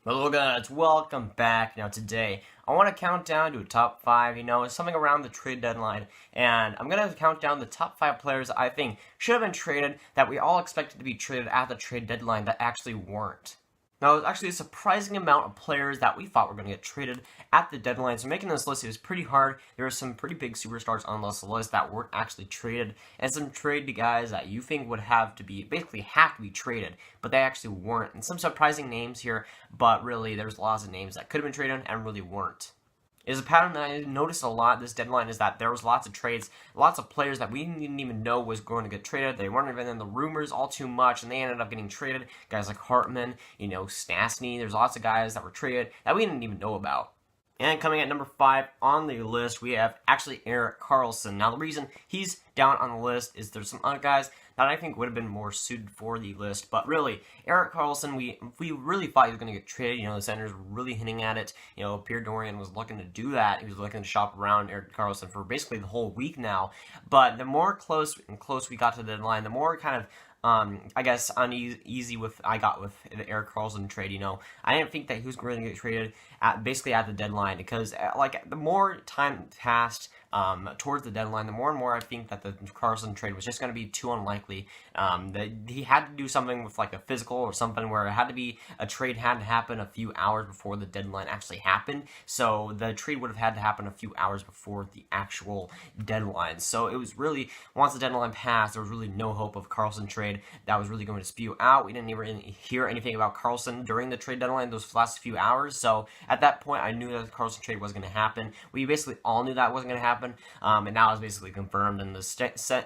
Hello guys, welcome back. Today I want to count down to a top 5, something around the trade deadline, and I'm going to count down the top 5 players I think should have been traded that we all expected to be traded at the trade deadline that actually weren't. Now, there's actually a surprising amount of players that we thought were going to get traded at the deadline. So making this list, it was pretty hard. There were some pretty big superstars on this list that weren't actually traded, and some trade guys that you think would have to be traded, but they actually weren't. And some surprising names here, but really, there's lots of names that could have been traded and really weren't. Is a pattern that I noticed a lot this deadline is that there was lots of trades, lots of players that we didn't even know was going to get traded. They weren't even in the rumors all too much, and they ended up getting traded. Guys like Hartman, Stastny. There's lots of guys that were traded that we didn't even know about. And coming at number 5 on the list, we have actually Erik Karlsson. Now, the reason he's down on the list is there's some other guys that I think would have been more suited for the list. But really, Erik Karlsson, we really thought he was going to get traded. The Senators were really hinting at it. Pierre Dorian was looking to do that. He was looking to shop around Erik Karlsson for basically the whole week now. But the more close we got to the deadline, the more kind of I guess uneasy I got with the Erik Karlsson trade. I didn't think that he was going to get traded basically at the deadline because the more time passed towards the deadline, the more and more I think that the Karlsson trade was just going to be too unlikely. That he had to do something with a physical or something where a trade had to happen a few hours before the deadline actually happened. So the trade would have had to happen a few hours before the actual deadline. So it was really, once the deadline passed, there was really no hope of Karlsson trade that was really going to spew out. We didn't even hear anything about Karlsson during the trade deadline those last few hours. So at that point, I knew that the Karlsson trade was going to happen. We basically all knew that wasn't going to happen, and now it's basically confirmed. And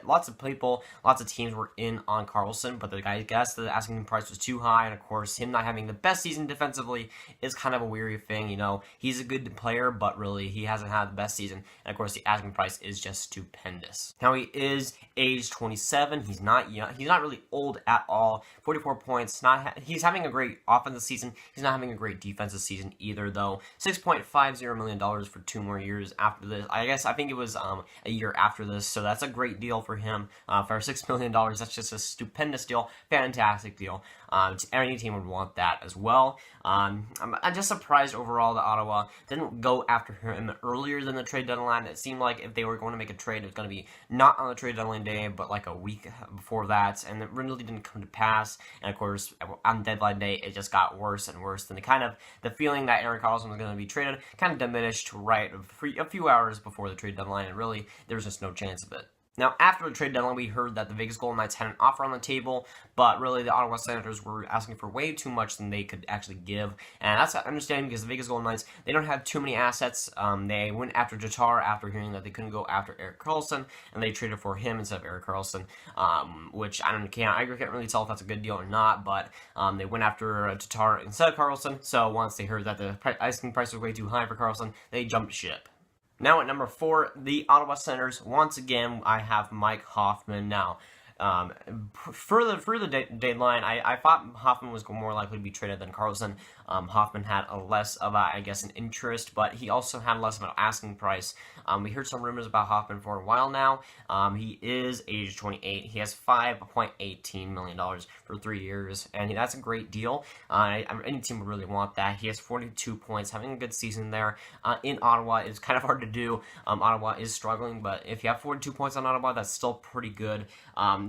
lots of people, lots of teams were in on Karlsson, but I guess the asking price was too high, and of course, him not having the best season defensively is kind of a weary thing. He's a good player, but really he hasn't had the best season, and of course, the asking price is just stupendous. Now he is age 27. He's not young. He's not really old at all. 44 points. He's having a great offensive season. He's not having a great defensive season either, though. $6.50 million for 2 more years after this. I think it was a year after this, so that's a great deal for him. For $6 million, that's just a stupendous deal. Fantastic deal. Any team would want that as well. I'm just surprised overall that Ottawa didn't go after him earlier than the trade deadline. It seemed like if they were going to make a trade, it was going to be not on the trade deadline day, but like a week before that, and it really didn't come to pass. And of course, on deadline day, it just got worse and worse. And the feeling that Erik Karlsson was going to be traded kind of diminished right a few hours before the trade deadline, and really there was just no chance of it. Now, after the trade deadline, we heard that the Vegas Golden Knights had an offer on the table, but really the Ottawa Senators were asking for way too much than they could actually give, and that's understanding because the Vegas Golden Knights, they don't have too many assets. They went after Tatar after hearing that they couldn't go after Erik Karlsson, and they traded for him instead of Erik Karlsson, which I can't really tell if that's a good deal or not, but they went after Tatar instead of Karlsson, so once they heard that the asking price was way too high for Karlsson, they jumped ship. Now at number 4, the Ottawa Senators. Once again, I have Mike Hoffman. Now, for the deadline, I thought Hoffman was more likely to be traded than Karlsson. Hoffman had a less of an interest, but he also had less of an asking price. We heard some rumors about Hoffman for a while now. He is age 28. He has $5.18 million for 3 years, and that's a great deal. Any team would really want that. He has 42 points, having a good season there. In Ottawa, it's kind of hard to do. Ottawa is struggling, but if you have 42 points on Ottawa, that's still pretty good.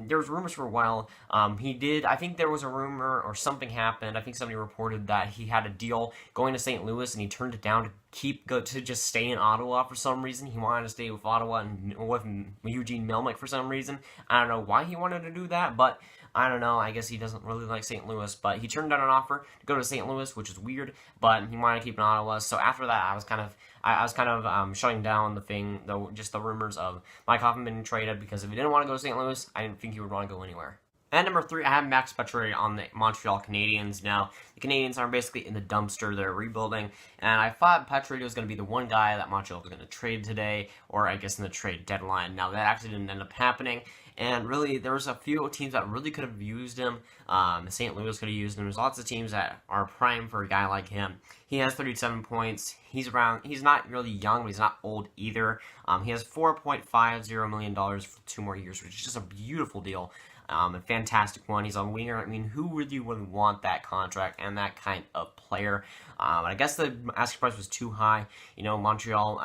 There was rumors for a while. I think there was a rumor or something happened. I think somebody reported that he had a deal going to St. Louis and he turned it down to just stay in Ottawa for some reason. He wanted to stay with Ottawa and with Eugene Melnyk for some reason. I don't know why he wanted to do that, but I don't know. I guess he doesn't really like St. Louis, but he turned down an offer to go to St. Louis, which is weird, but he wanted to keep in Ottawa. So after that, I was kind of shutting down just the rumors of Mike Hoffman being traded, because if he didn't want to go to St. Louis, I didn't think he would want to go anywhere. And number 3, I have Max Pacioretty on the Montreal Canadiens. Now, the Canadiens are basically in the dumpster. They're rebuilding, and I thought Pacioretty was going to be the one guy that Montreal was going to trade today, or I guess in the trade deadline. Now, that actually didn't end up happening, and really, there was a few teams that really could have used him. St. Louis could have used him. There's lots of teams that are prime for a guy like him. He has 37 points. He's not really young, but he's not old either. He has $4.50 million for 2 more years, which is just a beautiful deal. A fantastic one. He's a winger. I mean, who really would want that contract and that kind of player? I guess the asking price was too high. Montreal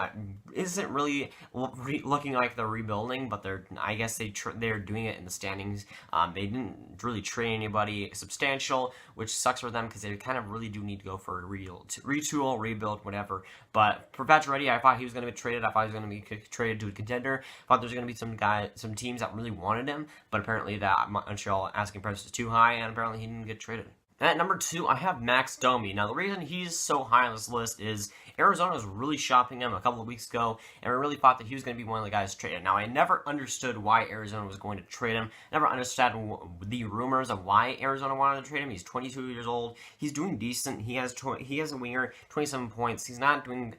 isn't really looking like they're rebuilding, but I guess they're doing it in the standings. They didn't really trade anybody substantial, which sucks for them because they kind of really do need to go for a retool, rebuild, whatever. But for Pacioretty, I thought he was going to be traded. I thought he was going to be traded to a contender. I thought there was going to be some teams that really wanted him, but apparently that Montreal asking price was too high, and apparently he didn't get traded. And at number 2, I have Max Domi. Now, the reason he's so high on this list is Arizona was really shopping him a couple of weeks ago, and I really thought that he was going to be one of the guys traded. Now, I never understood why Arizona was going to trade him. Never understood the rumors of why Arizona wanted to trade him. He's 22 years old. He's doing decent. He has a winger, 27 points. He's not doing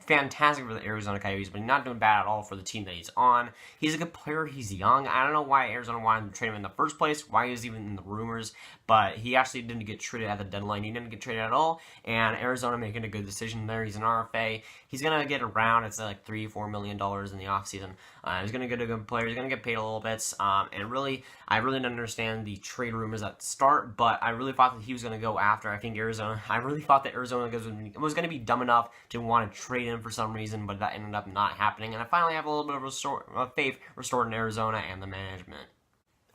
fantastic for the Arizona Coyotes, but he's not doing bad at all for the team that he's on. He's a good player. He's young. I don't know why Arizona wanted to trade him in the first place, why he was even in the rumors, but he actually didn't get traded at the deadline. He didn't get traded at all, and Arizona making a good decision there. He's an RFA. He's going to get around, it's like $3-4 million in the offseason. He's going to get a good player. He's going to get paid a little bit, and really, I really didn't understand the trade rumors at the start, but I really thought that he was going to go after, I really thought that Arizona was going to be dumb enough to want to trade him for some reason, but that ended up not happening, and I finally have a little bit of faith restored in Arizona and the management.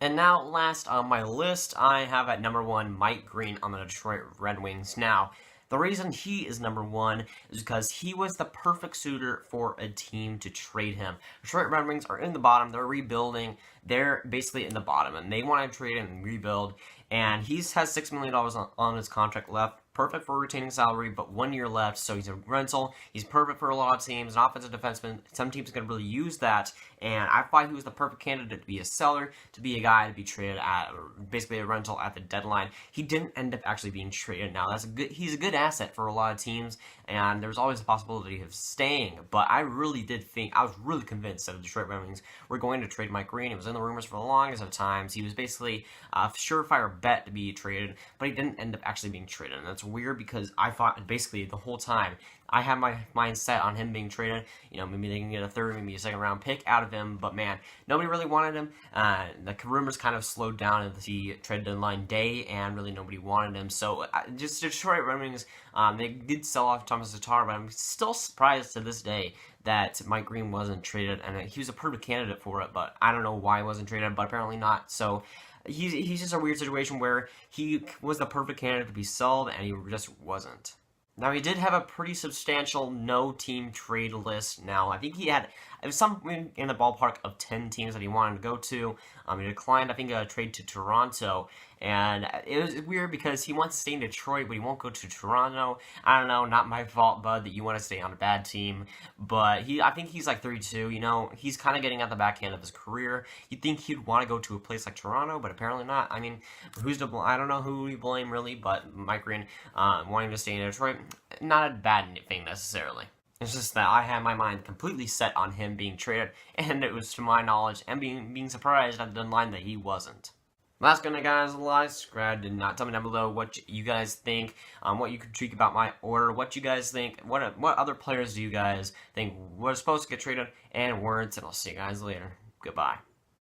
And now, last on my list, I have at number 1, Mike Green on the Detroit Red Wings. Now, the reason he is number 1 is because he was the perfect suitor for a team to trade him. Detroit Red Wings are in the bottom. They're rebuilding. They're basically in the bottom, and they want to trade him and rebuild. And he has $6 million on his contract left. Perfect for retaining salary, but 1 year left, so he's a rental. He's perfect for a lot of teams, an offensive defenseman. Some teams can really use that, and I thought he was the perfect candidate to be a seller, to be a guy to be traded at, or basically a rental at the deadline. He didn't end up actually being traded. Now, he's a good asset for a lot of teams, and there's always a possibility of staying, but I was really convinced that the Detroit Red Wings were going to trade Mike Green. It was in the rumors for the longest of times. He was basically a surefire bet to be traded, but he didn't end up actually being traded, and that's weird because I thought basically the whole time I had my mind set on him being traded. Maybe they can get a third, maybe a second round pick out of him, but man, nobody really wanted him. The rumors kind of slowed down at the trade deadline day, and really nobody wanted him. So just Detroit Red Wings, they did sell off Thomas Tatar, but I'm still surprised to this day that Mike Green wasn't traded, and he was a perfect candidate for it, but I don't know why he wasn't traded, but apparently not. So he's just a weird situation where he was the perfect candidate to be sold, and he just wasn't. Now, he did have a pretty substantial no-team trade list. Now, I think it was something in the ballpark of 10 teams that he wanted to go to. He declined, I think, a trade to Toronto. And it was weird because he wants to stay in Detroit, but he won't go to Toronto. I don't know, not my fault, bud, that you want to stay on a bad team. But I think he's like 32, he's kind of getting at the back end of his career. You'd think he'd want to go to a place like Toronto, but apparently not. I mean, I don't know who you blame, really, but Mike Green wanting to stay in Detroit, not a bad thing necessarily. It's just that I had my mind completely set on him being traded, and it was to my knowledge, and being surprised at the deadline that he wasn't. That's gonna, guys. Subscribe. Did not tell me down below what you guys think, what you could tweak about my order, what you guys think, what other players do you guys think were supposed to get traded and weren't, and I'll see you guys later. Goodbye.